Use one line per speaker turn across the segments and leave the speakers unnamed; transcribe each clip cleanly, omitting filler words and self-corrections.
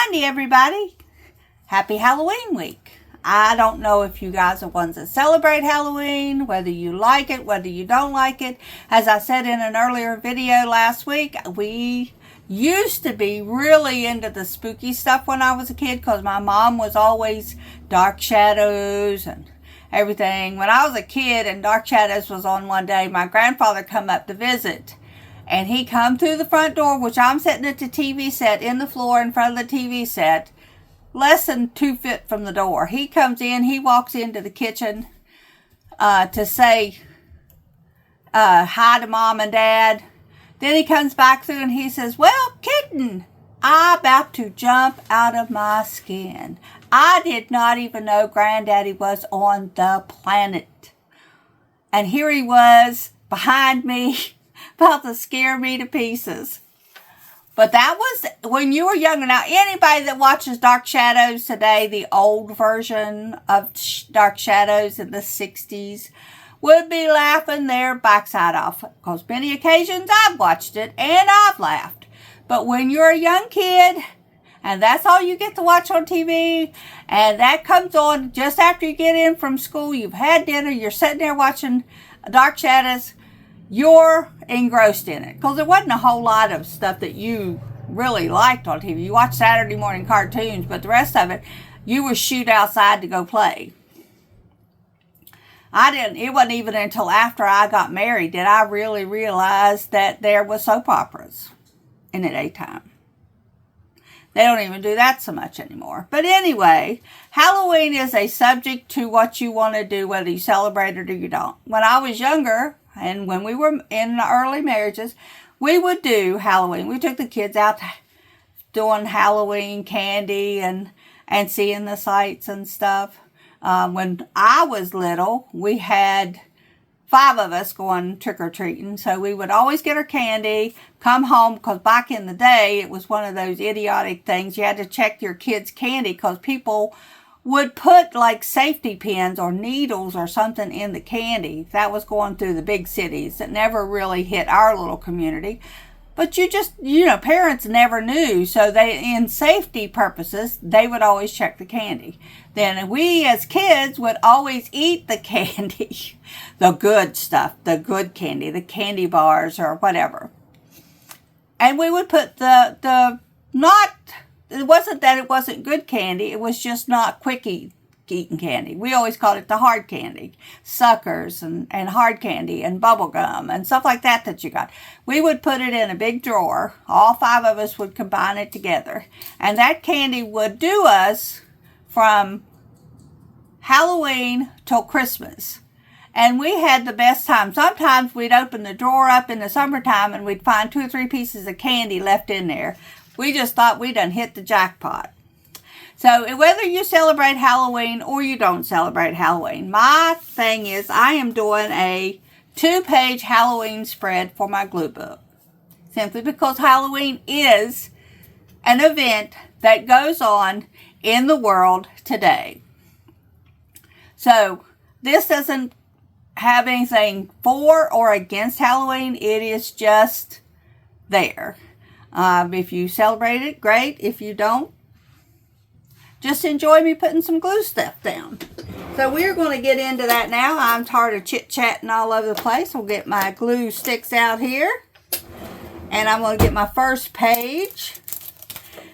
Monday, everybody. Happy Halloween week. I don't know if you guys are ones that celebrate Halloween, whether you like it, whether you don't like it. As I said in an earlier video last week, we used to be really into the spooky stuff when I was a kid because my mom was always Dark Shadows and everything. When I was a kid and Dark Shadows was on one day, my grandfather come up to visit. And he come through the front door, which I'm sitting at the TV set in the floor in front of the TV set, less than 2 feet from the door. He comes in, he walks into the kitchen to say hi to Mom and Dad. Then he comes back through and he says, "Well, kitten, I'm about to jump out of my skin. I did not even know Granddaddy was on the planet." And here he was behind me, about to scare me to pieces. But that was when you were younger. Now, anybody that watches Dark Shadows today, the old version of Dark Shadows in the 60s, would be laughing their backside off. Because many occasions I've watched it and I've laughed. But when you're a young kid, and that's all you get to watch on TV, and that comes on just after you get in from school, you've had dinner, you're sitting there watching Dark Shadows, you're engrossed in it. Because there wasn't a whole lot of stuff that you really liked on TV. You watched Saturday morning cartoons, but the rest of it, you would shoot outside to go play. It wasn't even until after I got married that I really realized that there was soap operas in the daytime. They don't even do that so much anymore. But anyway, Halloween is a subject to what you want to do, whether you celebrate it or you don't. When I was younger, and when we were in the early marriages, we would do Halloween. We took the kids out doing Halloween candy and seeing the sights and stuff. When I was little, we had 5 of us going trick-or-treating. So we would always get our candy, come home, because back in the day, it was one of those idiotic things. You had to check your kids' candy because people would put like safety pins or needles or something in the candy. That was going through the big cities. It never really hit our little community. But parents never knew. So in safety purposes, they would always check the candy. Then we as kids would always eat the candy, the good stuff, the good candy, the candy bars or whatever. And we would put it wasn't that it wasn't good candy. It was just not quick eating candy. We always called it the hard candy. Suckers and hard candy and bubble gum and stuff like that you got. We would put it in a big drawer. All 5 of us would combine it together. And that candy would do us from Halloween till Christmas. And we had the best time. Sometimes we'd open the drawer up in the summertime and we'd find 2 or 3 pieces of candy left in there. We just thought we done hit the jackpot. So whether you celebrate Halloween or you don't celebrate Halloween, my thing is I am doing a 2-page Halloween spread for my glue book. Simply because Halloween is an event that goes on in the world today. So this doesn't have anything for or against Halloween. It is just there. If you celebrate it, great. If you don't, just enjoy me putting some glue stuff down. So we're going to get into that now. I'm tired of chit-chatting all over the place. We'll get my glue sticks out here. And I'm going to get my first page.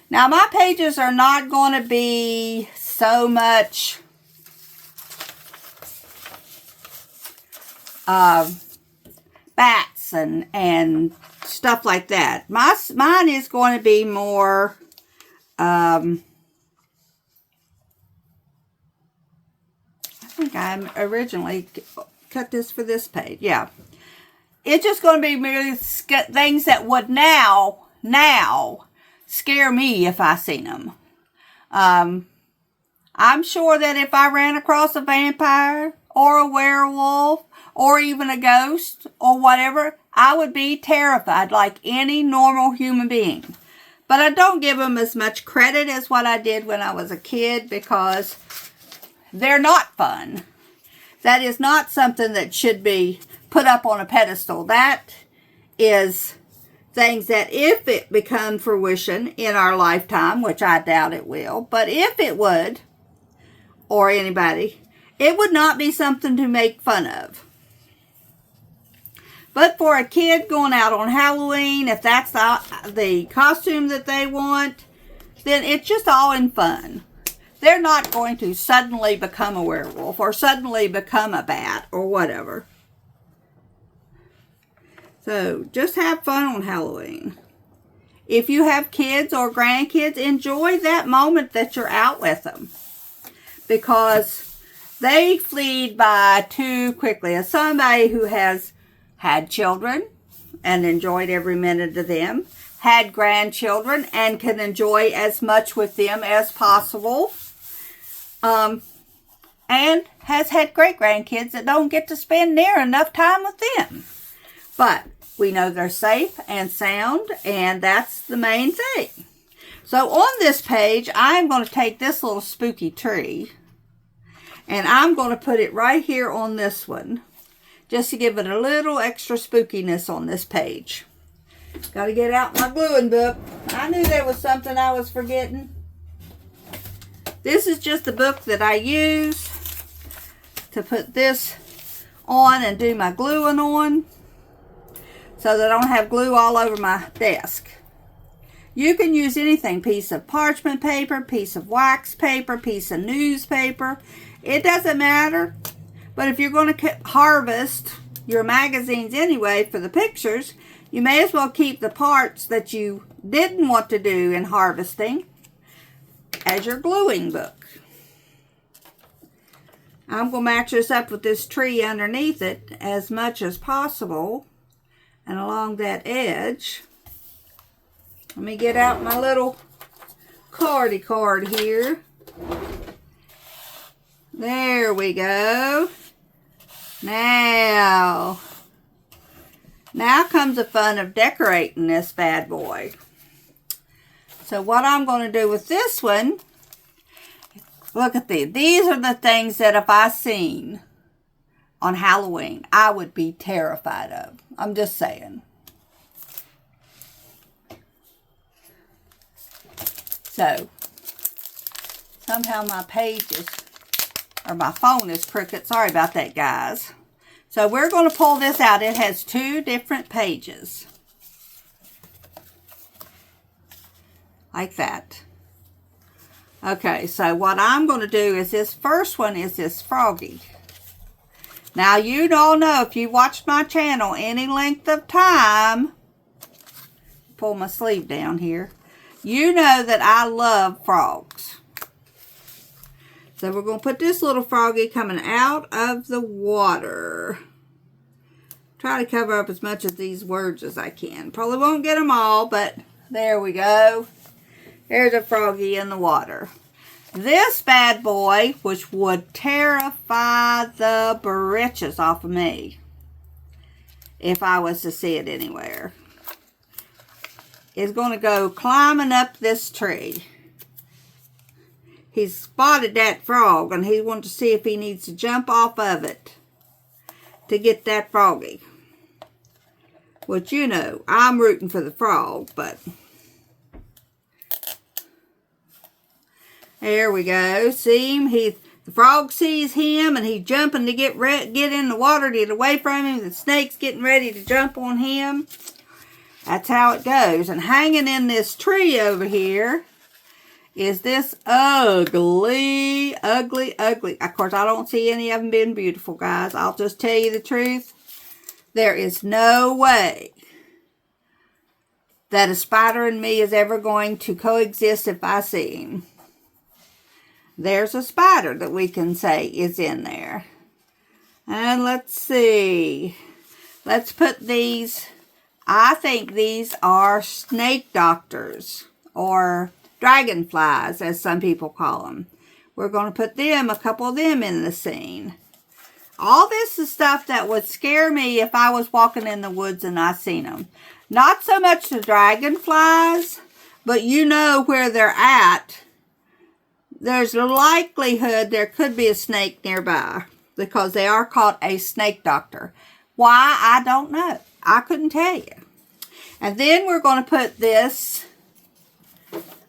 Now my pages are not going to be so much bats and stuff like that. Mine is going to be more I think I originally cut this for this page. Yeah. It's just going to be merely things that would now scare me if I seen them. I'm sure that if I ran across a vampire or a werewolf or even a ghost or whatever, I would be terrified like any normal human being. But I don't give them as much credit as what I did when I was a kid because they're not fun. That is not something that should be put up on a pedestal. That is things that if it become fruition in our lifetime, which I doubt it will, but if it would, or anybody, it would not be something to make fun of. But for a kid going out on Halloween, if that's the costume that they want, then it's just all in fun. They're not going to suddenly become a werewolf or suddenly become a bat or whatever. So just have fun on Halloween. If you have kids or grandkids, enjoy that moment that you're out with them, because they fleed by too quickly. As somebody who has had children and enjoyed every minute of them, had grandchildren and can enjoy as much with them as possible, and has had great-grandkids that don't get to spend near enough time with them. But we know they're safe and sound, and that's the main thing. So on this page, I'm going to take this little spooky tree, and I'm going to put it right here on this one, just to give it a little extra spookiness on this page. Got to get out my gluing book. I knew there was something I was forgetting. This is just the book that I use to put this on and do my gluing on, so that I don't have glue all over my desk. You can use anything, piece of parchment paper, piece of wax paper, piece of newspaper. It doesn't matter. But if you're going to harvest your magazines anyway for the pictures, you may as well keep the parts that you didn't want to do in harvesting as your gluing book. I'm going to match this up with this tree underneath it as much as possible. And along that edge, let me get out my little card here. There we go. Now comes the fun of decorating this bad boy. So what I'm going to do with this one, look at these. These are the things that if I seen on Halloween, I would be terrified of. I'm just saying. So, somehow my pages, or my phone is crooked. Sorry about that, guys. So we're going to pull this out. It has 2 different pages. Like that. Okay, so what I'm going to do is this first one is this froggy. Now, you all know, if you watched my channel any length of time, pull my sleeve down here, you know that I love frogs. So we're going to put this little froggy coming out of the water. Try to cover up as much of these words as I can. Probably won't get them all, but there we go. There's a froggy in the water. This bad boy, which would terrify the britches off of me if I was to see it anywhere, is going to go climbing up this tree. He's spotted that frog, and he wants to see if he needs to jump off of it to get that froggy. Which, you know, I'm rooting for the frog, but there we go. See him? The frog sees him, and he's jumping to get in the water to get away from him. The snake's getting ready to jump on him. That's how it goes. And hanging in this tree over here is this ugly. Of course, I don't see any of them being beautiful, guys. I'll just tell you the truth. There is no way that a spider and me is ever going to coexist if I see him. There's a spider that we can say is in there. And let's see. Let's put these. I think these are snake doctors, or dragonflies, as some people call them. We're going to put a couple of them in the scene. All this is stuff that would scare me if I was walking in the woods and I seen them. Not so much the dragonflies, but you know where they're at. There's a likelihood there could be a snake nearby, because they are called a snake doctor. Why? I don't know. I couldn't tell you. And then we're going to put this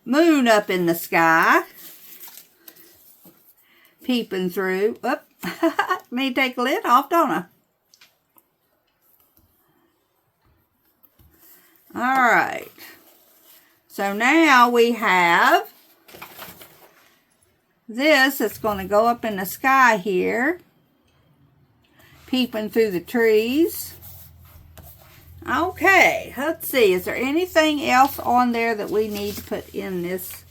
moon up in the sky, peeping through. Oop. Me take the lid off, don't I? Alright. So now we have this that's going to go up in the sky here, peeping through the trees. Okay, let's see. Is there anything else on there that we need to put in this?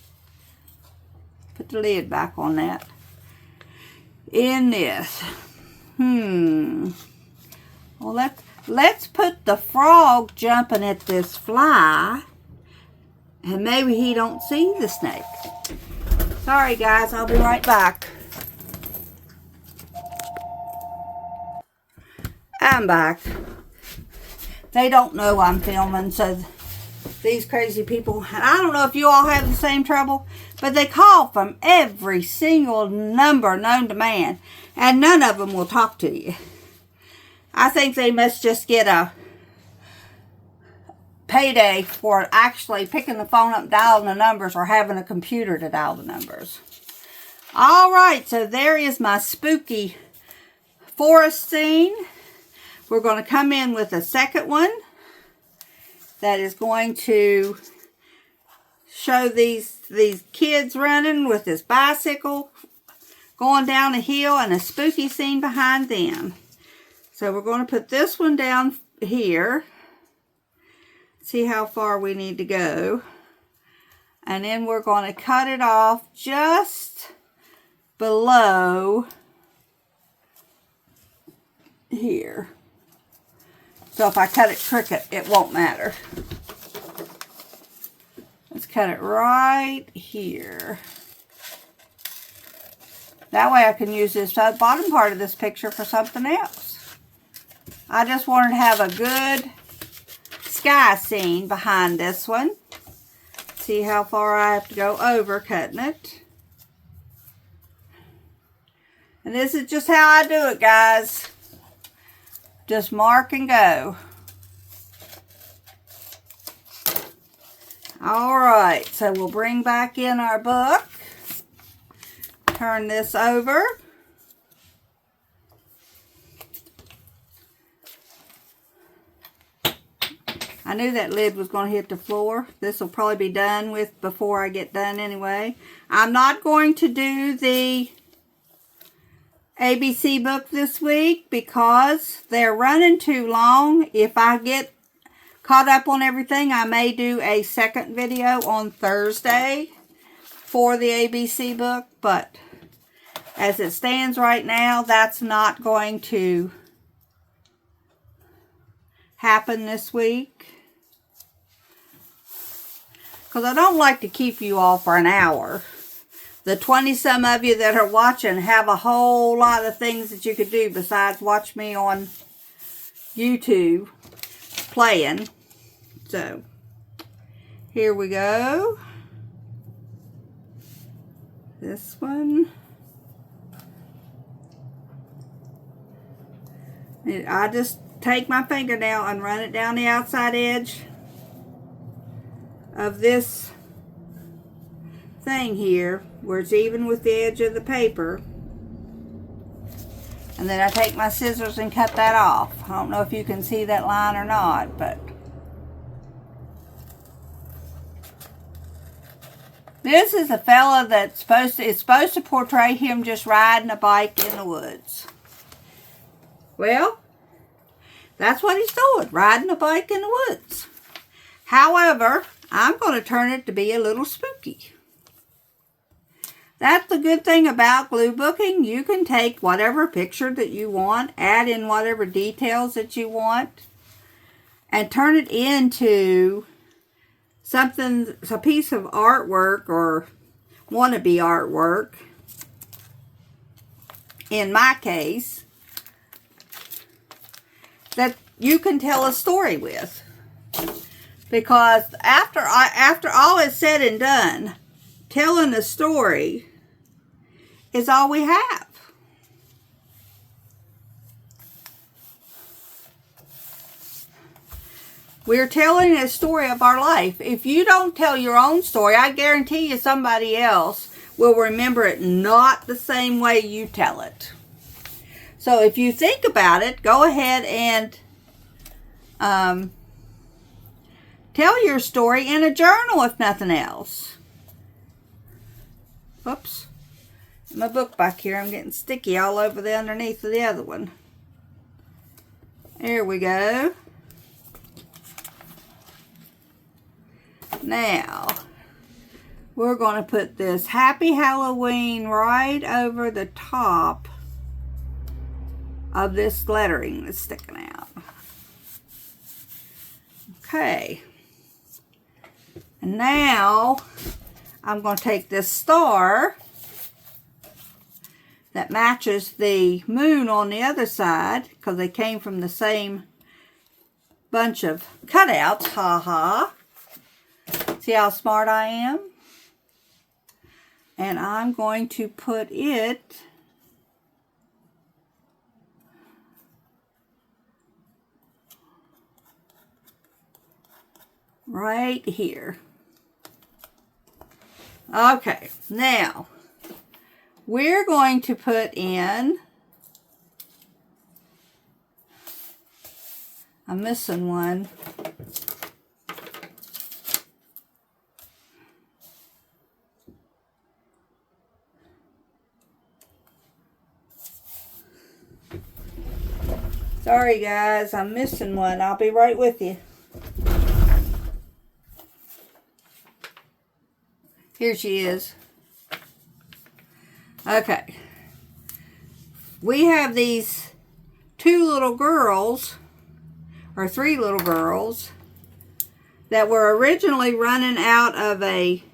Put the lid back on that. In this. Well, let's put the frog jumping at this fly. And maybe he don't see the snake. Sorry, guys. I'll be right back. I'm back. They don't know I'm filming, so these crazy people, and I don't know if you all have the same trouble, but they call from every single number known to man, and none of them will talk to you. I think they must just get a payday for actually picking the phone up, dialing the numbers, or having a computer to dial the numbers. All right, so there is my spooky forest scene. We're going to come in with a second one that is going to show these kids running with this bicycle going down a hill and a spooky scene behind them. So we're going to put this one down here. See how far we need to go. And then we're going to cut it off just below here. So if I cut it crooked, it won't matter. Let's cut it right here. That way I can use this bottom part of this picture for something else. I just wanted to have a good sky scene behind this one. See how far I have to go over cutting it. And this is just how I do it, guys. Just mark and go. Alright, so we'll bring back in our book. Turn this over. I knew that lid was going to hit the floor. This will probably be done with before I get done anyway. I'm not going to do the ABC book this week because they're running too long. If I get caught up on everything, I may do a second video on Thursday for the ABC book, but as it stands right now, that's not going to happen this week because I don't like to keep you all for an hour. The 20-some of you that are watching have a whole lot of things that you could do besides watch me on YouTube playing. So, here we go. This one. And I just take my fingernail and run it down the outside edge of this thing here where it's even with the edge of the paper, and then I take my scissors and cut that off. I don't know if you can see that line or not, but this is a fella that's supposed to portray him just riding a bike in the woods. Well, that's what he's doing, riding a bike in the woods. However, I'm going to turn it to be a little spooky. That's the good thing about glue booking. You can take whatever picture that you want, add in whatever details that you want, and turn it into something, a piece of artwork or wannabe artwork, in my case, that you can tell a story with. Because after all is said and done, telling a story is all we have. We're telling a story of our life. If you don't tell your own story, I guarantee you somebody else will remember it not the same way you tell it. So if you think about it, go ahead and tell your story in a journal, if nothing else. Oops. My book back here, I'm getting sticky all over the underneath of the other one. There we go. Now, we're going to put this Happy Halloween right over the top of this lettering that's sticking out. Okay. And now, I'm going to take this star that matches the moon on the other side, because they came from the same bunch of cutouts. Ha ha. See how smart I am? And I'm going to put it right here. Okay, now we're going to put in, I'm missing one. Sorry guys, I'm missing one. I'll be right with you. Here she is. Okay. We have these two little girls, or three little girls, that were originally running out of a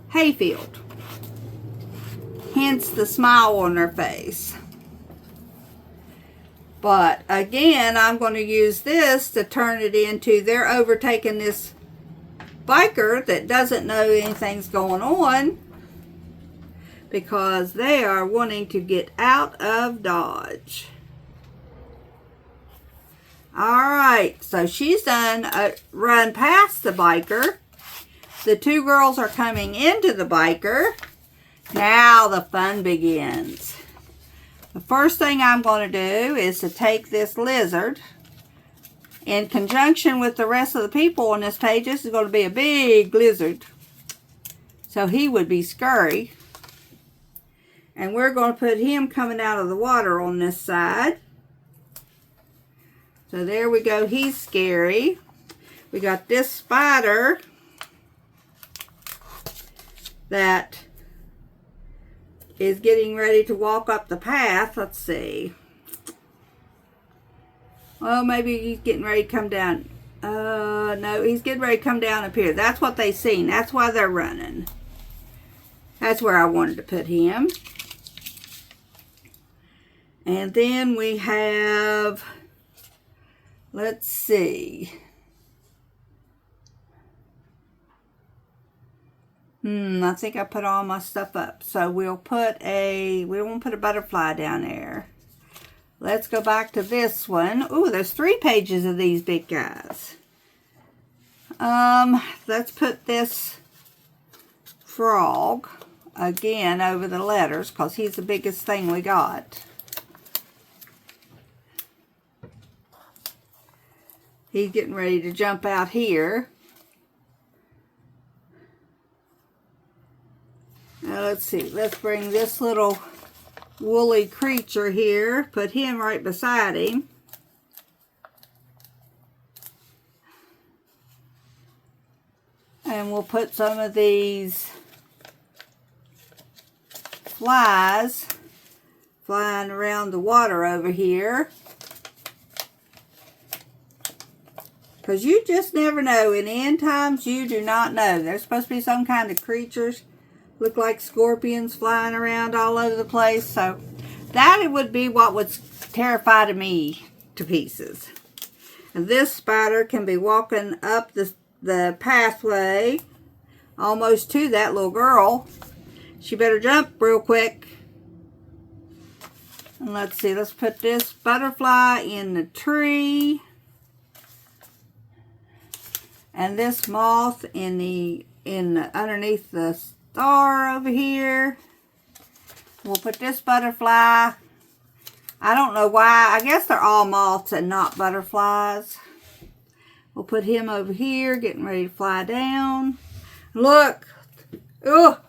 hayfield. Hence the smile on their face. But again, I'm going to use this to turn it into, they're overtaking this biker that doesn't know anything's going on because they are wanting to get out of Dodge. Alright, so she's done run past the biker. The two girls are coming into the biker. Now the fun begins. The first thing I'm going to do is to take this lizard in conjunction with the rest of the people on this page. This is going to be a big lizard, so he would be scary. And we're going to put him coming out of the water on this side. So there we go, he's scary. We got this spider that is getting ready to walk up the path. Let's see. Well, maybe he's getting ready to come down. No, he's getting ready to come down up here. That's what they seen. That's why they're running. That's where I wanted to put him. And then we have, let's see. I think I put all my stuff up. So we won't put a butterfly down there. Let's go back to this one. Ooh, there's 3 pages of these big guys. Let's put this frog again over the letters because he's the biggest thing we got. He's getting ready to jump out here. Now let's see, let's bring this little woolly creature here, put him right beside him. And we'll put some of these flies flying around the water over here. Because you just never know. In the end times, you do not know. There's supposed to be some kind of creatures look like scorpions flying around all over the place. So that would be what would terrify me to pieces. And this spider can be walking up the pathway almost to that little girl. She better jump real quick. And let's see, let's put this butterfly in the tree. And this moth in underneath the star over here. We'll put this butterfly. I don't know why. I guess they're all moths and not butterflies. We'll put him over here, getting ready to fly down. Look. Ugh.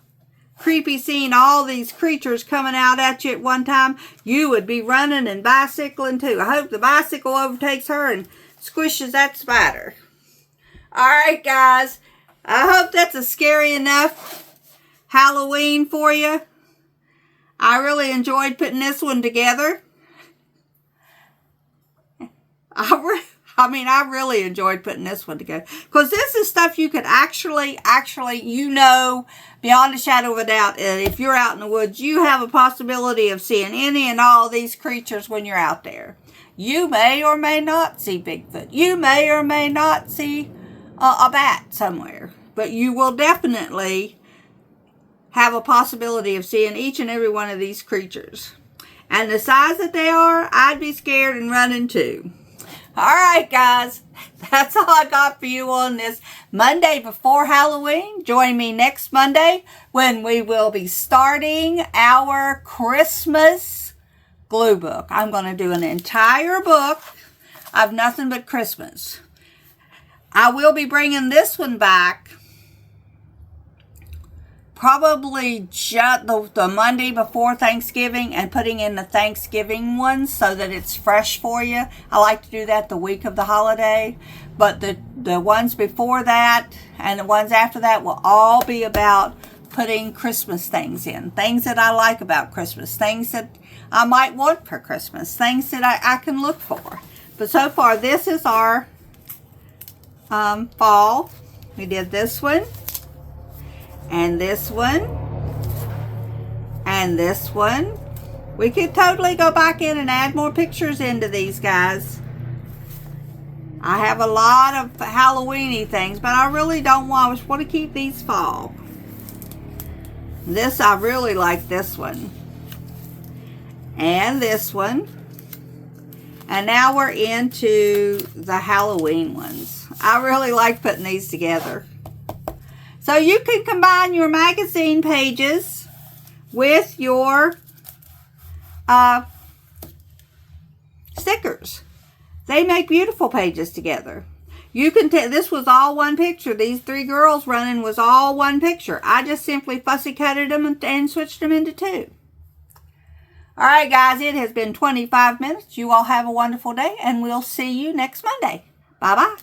Creepy seeing all these creatures coming out at you at one time. You would be running and bicycling too. I hope the bicycle overtakes her and squishes that spider. Alright guys, I hope that's a scary enough Halloween for you. I really enjoyed putting this one together. I really enjoyed putting this one together. Because this is stuff you could actually, you know, beyond a shadow of a doubt, if you're out in the woods, you have a possibility of seeing any and all these creatures when you're out there. You may or may not see Bigfoot. You may or may not see a bat somewhere. But you will definitely have a possibility of seeing each and every one of these creatures. And the size that they are, I'd be scared and running too. Alright guys, that's all I got for you on this Monday before Halloween. Join me next Monday when we will be starting our Christmas glue book. I'm going to do an entire book of nothing but Christmas. I will be bringing this one back probably just the Monday before Thanksgiving and putting in the Thanksgiving ones so that it's fresh for you. I like to do that the week of the holiday. But the ones before that and the ones after that will all be about putting Christmas things in. Things that I like about Christmas. Things that I might want for Christmas. Things that I can look for. But so far, this is our fall. We did this one. And this one. And this one. We could totally go back in and add more pictures into these guys. I have a lot of Halloween-y things, but I really don't want, I just want to keep these fall. This, I really like this one. And this one. And now we're into the Halloween ones. I really like putting these together. So you can combine your magazine pages with your stickers. They make beautiful pages together. You can tell this was all one picture. These three girls running was all one picture. I just simply fussy cutted them and switched them into two. All right, guys, it has been 25 minutes. You all have a wonderful day, and we'll see you next Monday. Bye-bye.